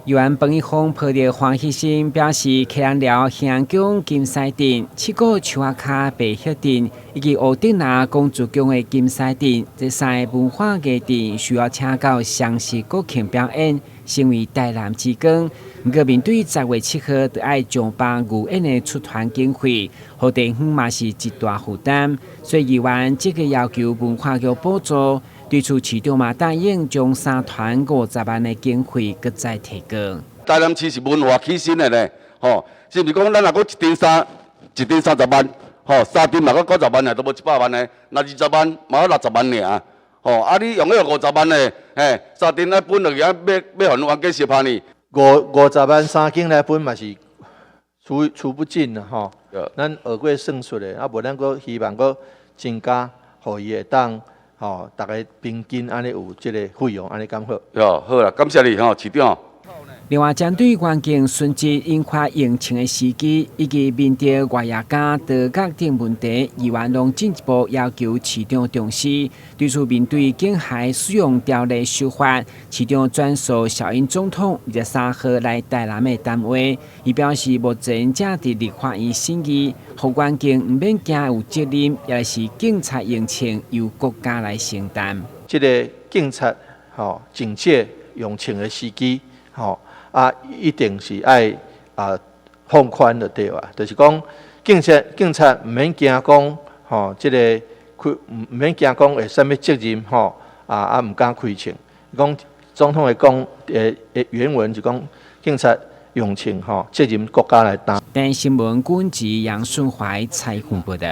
有安彭一峰抱着欢喜心，表示客人寮香港金狮镇、七股树仔卡白叶镇以及乌顶拿公主宫的金狮镇这三个文化艺镇需要请到详细国庆表演，成为台南之光。不过面对10月7号就要将办牛演的出团经费，好地方嘛是一大负担，所以议员这个要求文化局补助。对此，市长嘛答应将3团50万的经费搁再提高。台南市是文化起身的呢，是毋是讲咱若搁一顶30万，3顶嘛搁90万呢，都无100万呢，那20万嘛要60万尔，你用迄个50万的，3顶来分落去，要互冤家相拍呢？50万3间来分嘛是出不尽啦，咱学过算术的，无咱搁希望搁增加，互伊会当。大家平均安尼有这个费用，安尼敢好？好啦，感谢你市长。另外，针对环境顺治引发疫情的时机，以及面对外野家道角等问题，议员拢进一步要求市长重视。对此，面对境海使用条例修法，市长转述小英总统23号来台南的谈话，伊表示目前正伫立法院审议，互环境唔免惊有责任，也是警察用枪由国家来承担。这个警察警戒用枪的时机，一定是爱放宽就对啊，就是讲警察唔免惊讲，这个唔免惊讲会啥物责任唔敢开枪。讲总统的讲原文就讲警察用枪责任国家来担。但新闻管制杨顺怀采访报道。